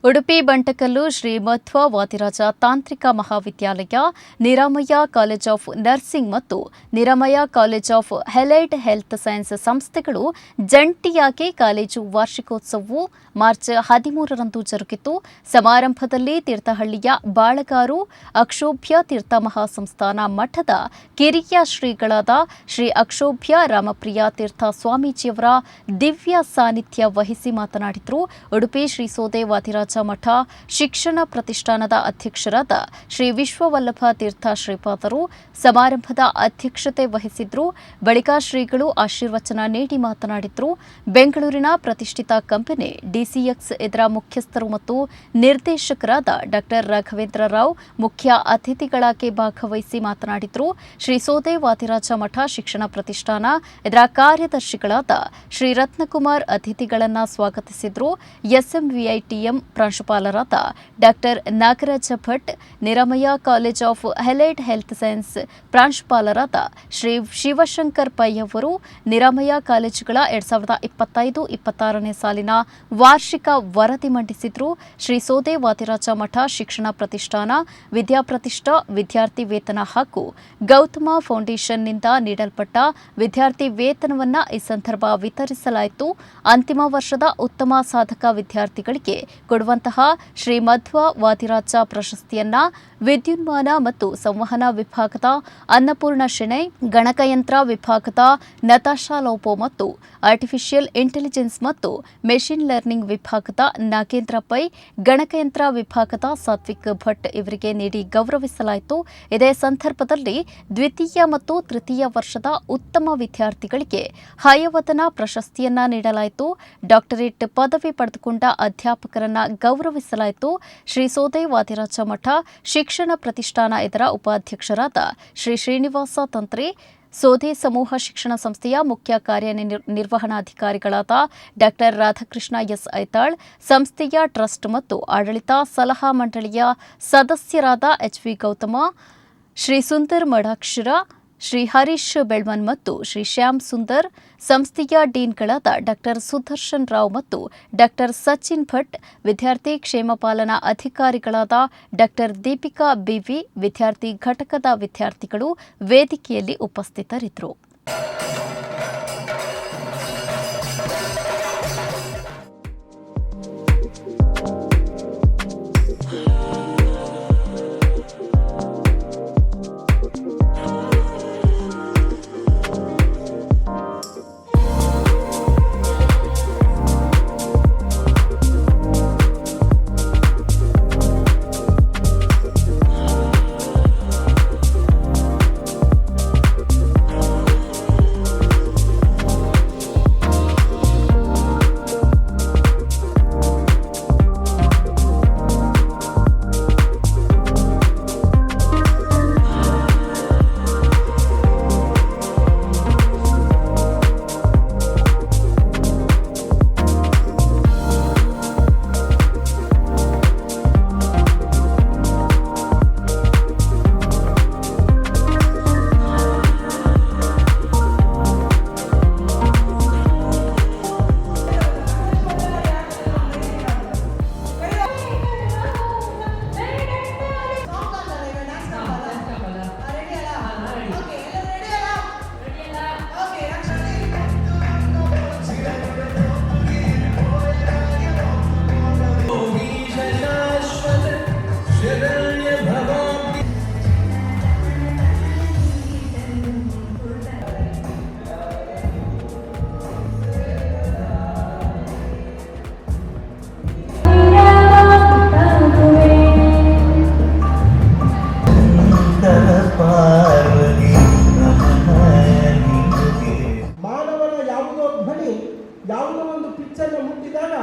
ಉಡುಪಿ ಬಂಟಕಲ್ಲು ಶ್ರೀ ಮಧ್ವ ವಾದಿರಾಜ ತಾಂತ್ರಿಕ ಮಹಾವಿದ್ಯಾಲಯ, ನಿರಾಮಯ್ಯ college of nursing ಮತ್ತು Niramaya college of allied health science ಸಂಸ್ಥೆಗಳು ಜಂಟಿಯಾಗಿ ಕಾಲೇಜು ವಾರ್ಷಿಕೋತ್ಸವವು ಮಾರ್ಚ್ 13ರಂದು ಜರುಗಿತು. ಸಮಾರಂಭದಲ್ಲಿ ತೀರ್ಥಹಳ್ಳಿಯ ಬಾಳಗಾರು ಅಕ್ಷೋಭ್ಯ ತೀರ್ಥ ಮಹಾಸಂಸ್ಥಾನ ಮಠದ ಕಿರಿಯ ಶ್ರೀಗಳಾದ ಶ್ರೀ ಅಕ್ಷೋಭ್ಯ ರಾಮಪ್ರಿಯ ತೀರ್ಥ ಸ್ವಾಮೀಜಿಯವರ ದಿವ್ಯ ಸಾನ್ನಿಧ್ಯ ವಹಿಸಿ ಮಾತನಾಡಿದರು. ಉಡುಪಿ ಶ್ರೀ ಸೋದೆ ವಾದಿರಾಜ ಮಠ ಶಿಕ್ಷಣ ಪ್ರತಿಷ್ಠಾನದ ಅಧ್ಯಕ್ಷರಾದ ಶ್ರೀ ವಿಶ್ವವಲ್ಲಭ ತೀರ್ಥ ಶ್ರೀಪಾದರು ಸಮಾರಂಭದ ಅಧ್ಯಕ್ಷತೆ ವಹಿಸಿದ್ರು. ಬಳಿಕ ಶ್ರೀಗಳು ಆಶೀರ್ವಚನ ನೀಡಿ ಮಾತನಾಡಿದ್ರು. ಬೆಂಗಳೂರಿನ ಪ್ರತಿಷ್ಠಿತ ಕಂಪನಿ ಡಿಸಿಎಕ್ಸ್ ಇದರ ಮುಖ್ಯಸ್ಥರು ಮತ್ತು ನಿರ್ದೇಶಕರಾದ ಡಾ ರಾಘವೇಂದ್ರ ರಾವ್ ಮುಖ್ಯ ಅತಿಥಿಗಳಾಗಿ ಭಾಗವಹಿಸಿ ಮಾತನಾಡಿದ್ರು. ಶ್ರೀ ಸೋದೆ ವಾದಿರಾಜ ಮಠ ಶಿಕ್ಷಣ ಪ್ರತಿಷ್ಠಾನ ಇದರ ಕಾರ್ಯದರ್ಶಿಗಳಾದ ಶ್ರೀ ರತ್ನಕುಮಾರ್ ಅತಿಥಿಗಳನ್ನು ಸ್ವಾಗತಿಸಿದ್ರು. ಎಸ್ಎಂವಿಐಟಿಎಂ ಪ್ರಾಂಶುಪಾಲರಾದ ಡಾ Nagaraja Bhat, Niramaya college of allied health science ಪ್ರಾಂಶುಪಾಲರಾದ ಶ್ರೀ ಶಿವಶಂಕರ್ ಪೈ ಅವರು ನಿರಾಮಯ್ಯ ಕಾಲೇಜುಗಳ 2025-26ನೇ ಸಾಲಿನ ವಾರ್ಷಿಕ ವರದಿ ಮಂಡಿಸಿದ್ರು. ಶ್ರೀ ಸೋದೆ ವಾದಿರಾಜ ಮಠ ಶಿಕ್ಷಣ ಪ್ರತಿಷ್ಠಾನ ವಿದ್ಯಾಪ್ರತಿಷ್ಠಾ ವಿದ್ಯಾರ್ಥಿ ವೇತನ ಹಾಗೂ ಗೌತಮ ಫೌಂಡೇಶನ್ನಿಂದ ನೀಡಲ್ಪಟ್ಟ ವಿದ್ಯಾರ್ಥಿ ವೇತನವನ್ನು ಈ ಸಂದರ್ಭ ವಿತರಿಸಲಾಯಿತು. ಅಂತಿಮ ವರ್ಷದ ಉತ್ತಮ ಸಾಧಕ ವಿದ್ಯಾರ್ಥಿಗಳಿಗೆ ಕೊಡುವಂತಹ ಶ್ರೀ ಮಧ್ವ ವಾದಿರಾಜ ಪ್ರಶಸ್ತಿಯನ್ನ ವಿದ್ಯುನ್ಮಾನ ಮತ್ತು ಸಂವಹನ ವಿಭಾಗದ ಅನ್ನಪೂರ್ಣ ಶೆಣೈ, ಗಣಕಯಂತ್ರ ವಿಭಾಗದ ನತಾಶಾ ಲೋಪೋ ಮತ್ತು ಆರ್ಟಿಫಿಷಿಯಲ್ ಇಂಟೆಲಿಜೆನ್ಸ್ ಮತ್ತು ಮೆಷಿನ್ ಲರ್ನಿಂಗ್ ವಿಭಾಗದ ನಾಗೇಂದ್ರ ಪೈ, ಗಣಕಯಂತ್ರ ವಿಭಾಗದ ಸಾತ್ವಿಕ್ ಭಟ್ ಇವರಿಗೆ ನೀಡಿ ಗೌರವಿಸಲಾಯಿತು. ಇದೇ ಸಂದರ್ಭದಲ್ಲಿ ದ್ವಿತೀಯ ಮತ್ತು ತೃತೀಯ ವರ್ಷದ ಉತ್ತಮ ವಿದ್ಯಾರ್ಥಿಗಳಿಗೆ ಹಯವದನ ಪ್ರಶಸ್ತಿಯನ್ನ ನೀಡಲಾಯಿತು. ಡಾಕ್ಟರೇಟ್ ಪದವಿ ಪಡೆದುಕೊಂಡ ಅಧ್ಯಾಪಕರನ್ನ ಗೌರವಿಸಲಾಯಿತು. ಶ್ರೀ ಸೋದೆ ವಾದಿರಾಜ ಮಠ ಶಿಕ್ಷಣ ಪ್ರತಿಷ್ಠಾನ ಇದರ ಉಪಾಧ್ಯಕ್ಷರಾದ ಶ್ರೀ ಶ್ರೀನಿವಾಸ ತಂತ್ರಿ, ಸೋದೆ ಸಮೂಹ ಶಿಕ್ಷಣ ಸಂಸ್ಥೆಯ ಮುಖ್ಯ ಕಾರ್ಯನಿರ್ವಹಣಾಧಿಕಾರಿಗಳಾದ ಡಾ ರಾಧಾಕೃಷ್ಣ ಎಸ್ ಐತಾಳ್, ಸಂಸ್ಥೆಯ ಟ್ರಸ್ಟ್ ಮತ್ತು ಆಡಳಿತ ಸಲಹಾ ಮಂಡಳಿಯ ಸದಸ್ಯರಾದ ಎಚ್ವಿ ಗೌತಮ, ಶ್ರೀ ಸುಂದರ್ ಮಡಾಕ್ಷರ, ಶ್ರೀ ಹರೀಶ್ ಬೆಳ್ಮನ್ ಮತ್ತು ಶ್ರೀ ಶ್ಯಾಮ್ ಸುಂದರ್, ಸಂಸ್ಥೆಯ ಡೀನ್ಗಳಾದ ಡಾ ಸುದರ್ಶನ್ ರಾವ್ ಮತ್ತು ಡಾ ಸಚಿನ್ ಭಟ್, ವಿದ್ಯಾರ್ಥಿ ಕ್ಷೇಮ ಪಾಲನಾ ಅಧಿಕಾರಿಗಳಾದ ಡಾ ದೀಪಿಕಾ ಬಿವಿ, ವಿದ್ಯಾರ್ಥಿ ಘಟಕದ ವಿದ್ಯಾರ್ಥಿಗಳು ವೇದಿಕೆಯಲ್ಲಿ ಉಪಸ್ಥಿತರಿದ್ದರು. ಯಾವುದೋ ಒಂದು ಪಿಚ್ಚನ್ನು ಮುಟ್ಟಿದಾಗ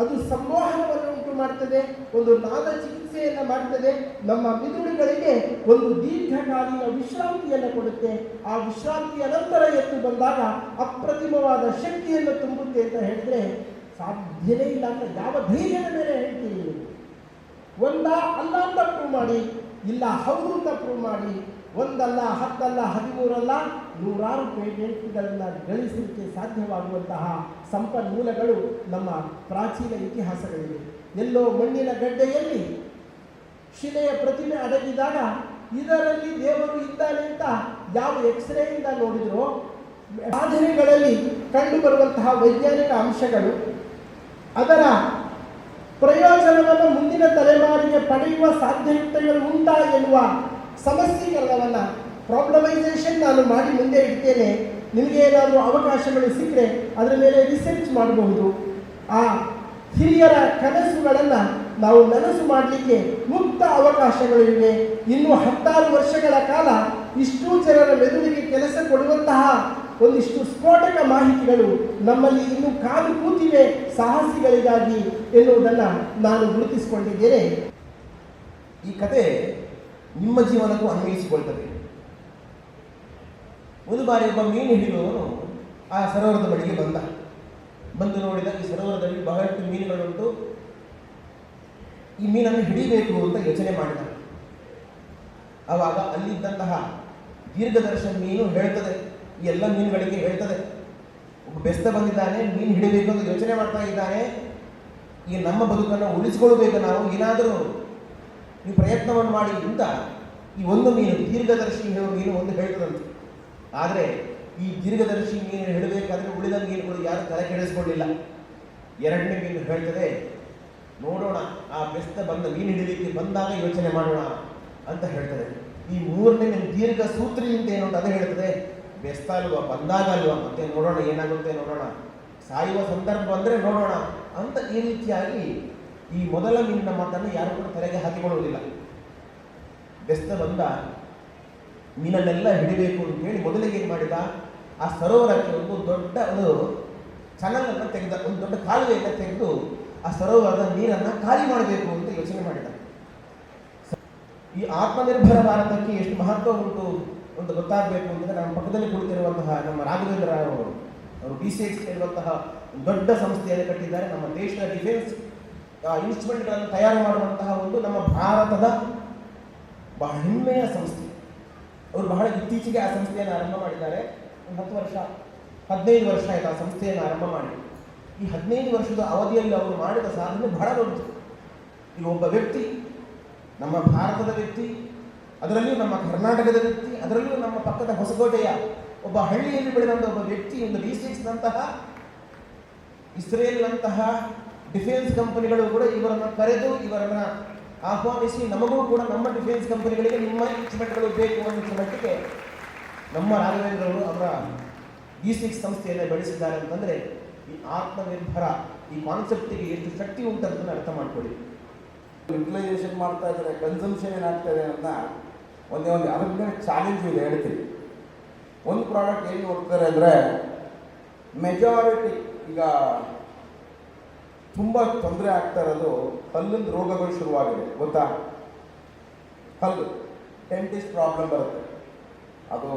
ಅದು ಸಂಮೋಹನವನ್ನು ಉಂಟು ಮಾಡ್ತದೆ, ಒಂದು ನಾದ ಚಿಕಿತ್ಸೆಯನ್ನು ಮಾಡ್ತದೆ, ನಮ್ಮ ಮಿದುಳುಗಳಿಗೆ ಒಂದು ದೀರ್ಘಕಾಲೀನ ವಿಶ್ರಾಂತಿಯನ್ನು ಕೊಡುತ್ತೆ. ಆ ವಿಶ್ರಾಂತಿಯ ನಂತರ ಎದ್ದು ಬಂದಾಗ ಅಪ್ರತಿಮವಾದ ಶಕ್ತಿಯನ್ನು ತುಂಬುತ್ತೆ ಅಂತ ಹೇಳಿದ್ರೆ ಸಾಧ್ಯವೇ ಇಲ್ಲ ಅಂತ ಯಾವ ಧೈರ್ಯದ ಮೇಲೆ ಹೇಳ್ತೀವಿ? ಒಂದ ಅಲ್ಲ ಅಂತ ಪ್ರೂವ್ ಮಾಡಿ, ಇಲ್ಲ ಹೌದು ಅಂತ ಪ್ರೂವ್ ಮಾಡಿ, ಒಂದಲ್ಲ 10 ಅಲ್ಲ 13 ಅಲ್ಲ 100 ಪೇಟೆಂಟ್ಗಳನ್ನು ಗಳಿಸಲಿಕ್ಕೆ ಸಾಧ್ಯವಾಗುವಂತಹ ಸಂಪನ್ಮೂಲಗಳು ನಮ್ಮ ಪ್ರಾಚೀನ ಇತಿಹಾಸಗಳಿವೆ. ಎಲ್ಲೋ ಮಣ್ಣಿನ ಗಡ್ಡೆಯಲ್ಲಿ ಶಿಲೆಯ ಪ್ರತಿಮೆ ಅಡಗಿದಾಗ ಇದರಲ್ಲಿ ದೇವರು ಇದ್ದಾನೆ ಅಂತ ಯಾವ ಎಕ್ಸ್ರೇಯಿಂದ ನೋಡಿದ್ರು ಸಾಧನೆಗಳಲ್ಲಿ ಕಂಡು ಬರುವಂತಹ ವೈಜ್ಞಾನಿಕ ಅಂಶಗಳು ಅದರ ಪ್ರಯೋಜನವನ್ನು ಮುಂದಿನ ತಲೆಮಾರಿಗೆ ಪಡೆಯುವ ಸಾಧ್ಯತೆಗಳು ಉಂಟಾ ಎನ್ನುವ ಸಮಸ್ಯೀಕರಣವನ್ನು ಪ್ರಾಬ್ಲಮೈಸೇಷನ್ ನಾನು ಮಾಡಿ ಮುಂದೆ ಇಡ್ತೇನೆ. ನಿಮಗೆ ಏನಾದರೂ ಅವಕಾಶಗಳು ಸಿಕ್ಕರೆ ಅದರ ಮೇಲೆ ರಿಸರ್ಚ್ ಮಾಡಬಹುದು. ಆ ಹಿರಿಯರ ಕನಸುಗಳನ್ನು ನಾವು ನನಸು ಮಾಡಲಿಕ್ಕೆ ಮುಕ್ತ ಅವಕಾಶಗಳು ಇವೆ. ಇನ್ನು 10 ವರ್ಷಗಳ ಕಾಲ ಇಷ್ಟೂ ಜನರ ಮೆದುಳಿಗೆ ಕೆಲಸ ಕೊಡುವಂತಹ ಒಂದಿಷ್ಟು ಸ್ಫೋಟಕ ಮಾಹಿತಿಗಳು ನಮ್ಮಲ್ಲಿ ಇನ್ನೂ ಕಾದು ಕೂತಿವೆ ಸಾಹಸಿಗಳಿಗಾಗಿ ಎನ್ನುವುದನ್ನು ನಾನು ಗುರುತಿಸಿಕೊಂಡಿದ್ದೇನೆ. ಈ ಕತೆ ನಿಮ್ಮ ಜೀವನಕ್ಕೂ ಅನ್ವಯಿಸಿಕೊಳ್ತದೆ. ಒಂದು ಬಾರಿ ಒಬ್ಬ ಮೀನು ಹಿಡಿಯುವವನು ಆ ಸರೋವರದ ಬಳಿಗೆ ಬಂದು ನೋಡಿದ ಈ ಸರೋವರದಲ್ಲಿ ಬಹಳಷ್ಟು ಮೀನುಗಳುಂಟು, ಈ ಮೀನನ್ನು ಹಿಡಿಬೇಕು ಅಂತ ಯೋಚನೆ ಮಾಡಿದ. ಆವಾಗ ಅಲ್ಲಿದ್ದಂತಹ ದೀರ್ಘದರ್ಶನ ಮೀನು ಹೇಳ್ತದೆ, ಈ ಎಲ್ಲ ಮೀನುಗಳಿಗೆ ಹೇಳ್ತದೆ, ಒಬ್ಬ ಬೆಸ್ತ ಬಂದಿದ್ದಾನೆ, ಮೀನು ಹಿಡಿಬೇಕು ಅಂತ ಯೋಚನೆ ಮಾಡ್ತಾ ಇದ್ದಾನೆ, ಈ ನಮ್ಮ ಬದುಕನ್ನು ಉಳಿಸಿಕೊಳ್ಬೇಕು, ನಾವು ಏನಾದರೂ ನೀವು ಪ್ರಯತ್ನವನ್ನು ಮಾಡಿ ಅಂತ ಈ ಒಂದು ಮೀನು ದೀರ್ಘದರ್ಶಿ ಹೇಳುವ ಮೀನು ಒಂದು ಹೇಳ್ತದಂತೆ. ಆದರೆ ಈ ದೀರ್ಘದರ್ಶಿ ಮೀನು ಹಿಡಬೇಕಾದ್ರೆ ಉಳಿದ ಮೀನುಗಳು ಯಾರು ತಲೆ ಕೆಡಿಸ್ಕೊಳ್ಳಿಲ್ಲ. ಎರಡನೇ ಮೀನು ಹೇಳ್ತದೆ, ನೋಡೋಣ ಆ ಬೆಸ್ತ ಮೀನು ಹಿಡಿಲಿಕ್ಕೆ ಬಂದಾಗ ಯೋಚನೆ ಮಾಡೋಣ ಅಂತ ಹೇಳ್ತದೆ. ಈ ಮೂರನೇ ಮೀನು ದೀರ್ಘ ಸೂತ್ರಿ ಅಂತ ಏನು ಅದೇ ಹೇಳ್ತದೆ, ಬೆಸ್ತ ಅಲ್ವಾ, ಬಂದಾಗ ಅಲ್ವಾ, ಮತ್ತೆ ನೋಡೋಣ ಏನಾಗುತ್ತೆ ನೋಡೋಣ, ಸಾಯುವ ಸಂದರ್ಭ ಬಂದರೆ ನೋಡೋಣ ಅಂತ ಈ ರೀತಿಯಾಗಿ ಈ ಮೊದಲ ಮೀನಿನ ಮಾತನ್ನು ಯಾರು ಕೂಡ ತಲೆಗೆ ಹಾಕಿಕೊಳ್ಳುವುದಿಲ್ಲ. ಬೆಸ್ತ ಬಂದ ಮೀನನ್ನೆಲ್ಲ ಹಿಡಿಬೇಕು ಅಂತ ಹೇಳಿ ಮೊದಲಿಗೆ ಏನು ಮಾಡಿದ, ಆ ಸರೋವರಕ್ಕೆ ಒಂದು ದೊಡ್ಡ ಚಾನಲನ್ನು ತೆಗೆದ, ಒಂದು ದೊಡ್ಡ ಕಾಲುವೆಯನ್ನು ತೆಗೆದು ಆ ಸರೋವರದ ನೀರನ್ನು ಖಾಲಿ ಮಾಡಬೇಕು ಅಂತ ಯೋಚನೆ ಮಾಡಿದ. ಈ ಆತ್ಮನಿರ್ಭರ ಭಾರತಕ್ಕೆ ಎಷ್ಟು ಮಹತ್ವ ಉಂಟು ಅಂತ ಗೊತ್ತಾಗಬೇಕು ಅಂತಂದರೆ ನಮ್ಮ ಪಕ್ಕದಲ್ಲಿ ಕುಳಿತಿರುವಂತಹ ನಮ್ಮ ರಾಘವೇಂದ್ರ ಅವರು BCX ಇರುವಂತಹ ದೊಡ್ಡ ಸಂಸ್ಥೆಯನ್ನು ಕಟ್ಟಿದ್ದಾರೆ. ನಮ್ಮ ದೇಶದ ಡಿಫೆನ್ಸ್ ಇನ್ಸ್ಟ್ರೂಮೆಂಟ್ಗಳನ್ನು ತಯಾರು ಮಾಡುವಂತಹ ಒಂದು ನಮ್ಮ ಭಾರತದ ಬಹಳ ಹೆಮ್ಮೆಯ ಸಂಸ್ಥೆ. ಅವರು ಬಹಳ ಇತ್ತೀಚೆಗೆ ಆ ಸಂಸ್ಥೆಯನ್ನು ಆರಂಭ ಮಾಡಿದ್ದಾರೆ. ಒಂದು 15 ವರ್ಷ ಆಯಿತು ಆ ಸಂಸ್ಥೆಯನ್ನು ಆರಂಭ ಮಾಡಿ. ಈ 15 ವರ್ಷದ ಅವಧಿಯಲ್ಲಿ ಅವರು ಮಾಡಿದ ಸಾಧನೆ ಬಹಳ ದೊಡ್ಡದು. ಈಗ ಒಬ್ಬ ವ್ಯಕ್ತಿ, ನಮ್ಮ ಭಾರತದ ವ್ಯಕ್ತಿ, ಅದರಲ್ಲಿಯೂ ನಮ್ಮ ಕರ್ನಾಟಕದ ವ್ಯಕ್ತಿ, ಅದರಲ್ಲಿಯೂ ನಮ್ಮ ಪಕ್ಕದ ಹೊಸಕೋಟೆಯ ಒಬ್ಬ ಹಳ್ಳಿಯಲ್ಲಿ ಬೆಳೆದಂಥ ಒಬ್ಬ ವ್ಯಕ್ತಿ, ಒಂದು BCX-ನಂತಹ ಇಸ್ರೇಲ್ನಂತಹ ಡಿಫೆನ್ಸ್ ಕಂಪನಿಗಳು ಕೂಡ ಇವರನ್ನು ಕರೆದು ಇವರನ್ನು ಆಹ್ವಾನಿಸಿ ನಮಗೂ ಕೂಡ ನಮ್ಮ ಡಿಫೆನ್ಸ್ ಕಂಪನಿಗಳಿಗೆ ನಿಮ್ಮ ಇನ್ಸ್ಟ್ರೂಮೆಂಟ್ಗಳು ಬೇಕು ಅನ್ನೋ ಮಟ್ಟಿಗೆ ನಮ್ಮ ರಾಘವೇಂದ್ರವರು ಅವರ BCX ಸಂಸ್ಥೆಯನ್ನು ಬೆಳೆಸಿದ್ದಾರೆ ಅಂತಂದರೆ ಈ ಆತ್ಮನಿರ್ಭರ ಈ ಕಾನ್ಸೆಪ್ಟಿಗೆ ಎಷ್ಟು ಶಕ್ತಿ ಉಂಟಂತ ಅರ್ಥ ಮಾಡ್ಕೊಳ್ಳಿ. ಯುಟಿಲೈಸೇಷನ್ ಮಾಡ್ತಾ ಇದ್ದಾರೆ, ಕನ್ಸಂಪ್ಷನ್ ಏನಾಗ್ತಾ ಇದೆ ಅಂತ ಒಂದೇ ಅದ್ರ ಮೇಲೆ ಚಾಲೆಂಜ್ ಇದೆ ಹೇಳ್ತೀವಿ. ಒಂದು ಪ್ರಾಡಕ್ಟ್ ಏನು ನೋಡ್ತಾರೆ ಅಂದರೆ ಮೆಜಾರಿಟಿ ಈಗ ತುಂಬ ತೊಂದರೆ ಆಗ್ತಾ ಇರೋದು ಹಲ್ಲಿನ ರೋಗಗಳು ಶುರುವಾಗಿದೆ, ಗೊತ್ತಾ? ಹಲ್ಲು ಡೆಂಟಿಸ್ಟ್ ಪ್ರಾಬ್ಲಮ್ ಬರುತ್ತೆ. ಅದು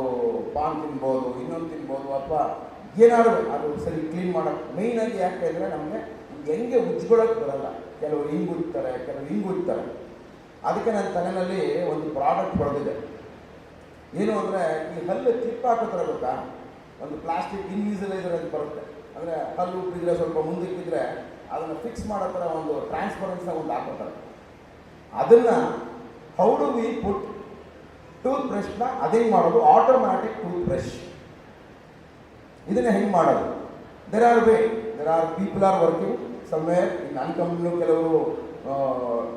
ಪಾನ್ ತಿನ್ಬೋದು, ಇನ್ನೊಂದು ತಿನ್ಬೋದು, ಅಥವಾ ಏನಾದ್ರು ಅದು ಸರಿ ಕ್ಲೀನ್ ಮಾಡೋಕ್ಕೆ ಮೇಯ್ನಾಗಿ ಯಾಕೆ ಅಂದರೆ ನಮಗೆ ಹೆಂಗೆ ಉಜ್ಕೊಳ್ಳೋಕೆ ಬರಲ್ಲ. ಕೆಲವರು ಹಿಂಗೆ ಉಜ್ತಾರೆ, ಕೆಲವರು ಹಿಂಗೆ ಉಜ್ತಾರೆ. ಅದಕ್ಕೆ ನನ್ನ ತಲೆಯಲ್ಲಿ ಒಂದು ಪ್ರಾಡಕ್ಟ್ ಹೊಡೆದಿದೆ. ಏನು ಅಂದರೆ ಈ ಹಲ್ಲು ಚಿಪ್ ಹಾಕೋತಾರೆ, ಗೊತ್ತಾ? ಒಂದು ಪ್ಲಾಸ್ಟಿಕ್ ಇನ್ವಿಸಿಲೈಸರ್ ಅಂತ ಬರುತ್ತೆ. ಅಂದರೆ ಹಲ್ಲು ಉಪ್ಪಿದ್ರೆ ಸ್ವಲ್ಪ ಮುಂದಕ್ಕಿದ್ರೆ ಅದನ್ನು ಫಿಕ್ಸ್ ಮಾಡೋ ಥರ ಒಂದು ಟ್ರಾನ್ಸ್ಪರೆನ್ಸ್ನ ಒಂದು ಹಾಕೋತಾರೆ. ಅದನ್ನು how do we put tooth ಬ್ರಷ್ನ ಅದೇ ಮಾಡೋದು, ಆಟೋಮ್ಯಾಟಿಕ್ ಟೂತ್ ಬ್ರಷ್. ಇದನ್ನು ಹೆಂಗೆ ಮಾಡೋದು? There are people are working somewhere. ನನ್ನ ಕಂಪ್ನಿಯೂ ಕೆಲವರು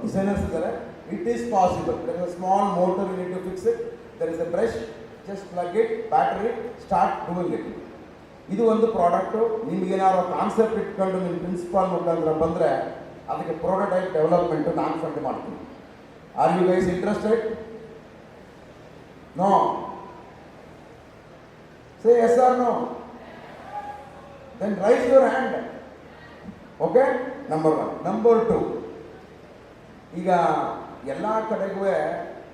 ಡಿಸೈನರ್ಸ್ ಇದ್ದಾರೆ. It is possible. There is a small motor, you need to fix it. There is a brush, just plug it, battery, start doing it. ಇದು ಒಂದು ಪ್ರಾಡಕ್ಟು. ನಿಮಗೇನಾದ್ರು ಕಾನ್ಸೆಪ್ಟ್ ಇಟ್ಕೊಂಡು ನಿಮ್ಮ principal ಮುಖಾಂತರ ಬಂದರೆ ಅದಕ್ಕೆ ಪ್ರೋಟೋಟೈಪ್ ಡೆವಲಪ್ಮೆಂಟು ನಾನು ಫಂಡ್ ಮಾಡ್ತೀನಿ. Are you guys interested? No? Say yes or no? Then raise your hand. Okay, number 1. Number 2, ಈಗ ಎಲ್ಲ ಕಡೆಗೂ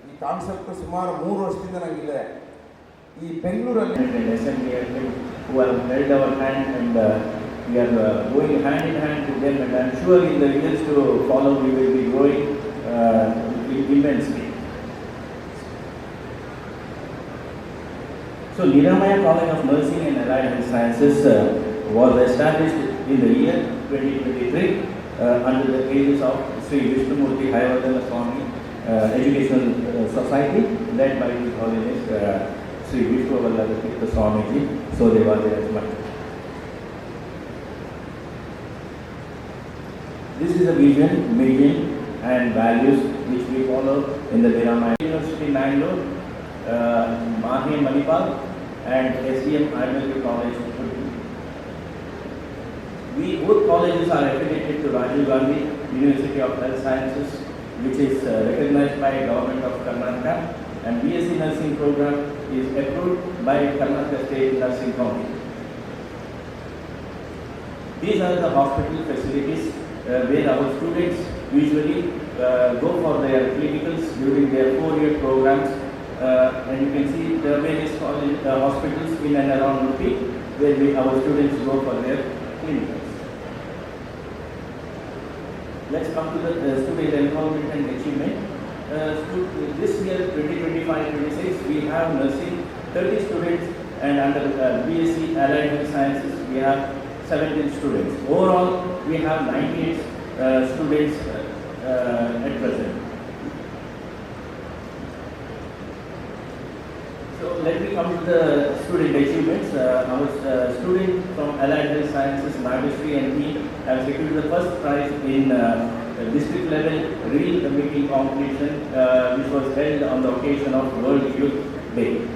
ಈ ಕಾನ್ಸೆಪ್ಟ್ ಸುಮಾರು 3 ವರ್ಷದಿಂದ ನನಗಿದೆ. ಈ ಬೆಂಗಳೂರಲ್ಲಿ who have held our hand, and we are going hand in hand with them, and I am sure in the years to follow we will be growing immensely. So Niramaya College of Nursing and Allied Health Sciences was established in the year 2023 under the aegis of Sri Vishnumurti Hayavardhana Swami Educational Society, led by His Holiness Sri Vishwavallabha Tirtha Swamiji, so they were there as much. This is a vision, mission and values which we follow in the Niramaya University, Bangalore, Mahe Manipal and SDM Ayurvedic College. Both colleges are affiliated to Rajiv Gandhi University of Health Sciences, which is recognized by Government of Karnataka, and BSc Nursing program is approved by Karnataka State Nursing Council. These are the hospital facilities where our students usually go for their clinicals during their 4-year programs, and you can see the various hospitals in and around Udupi where our students go for their clinicals. Let's come to the student enrollment and achievement. This year 2025-26 we have nursing 30 students, and under BSc Allied Health Sciences we have 17 students. Overall we have 98 students at present. So let me come to the student achievements. Our student from Allied Health Sciences, Nagashri and team have secured the first prize in district level reel making competition, which was held on the occasion of World Youth Day.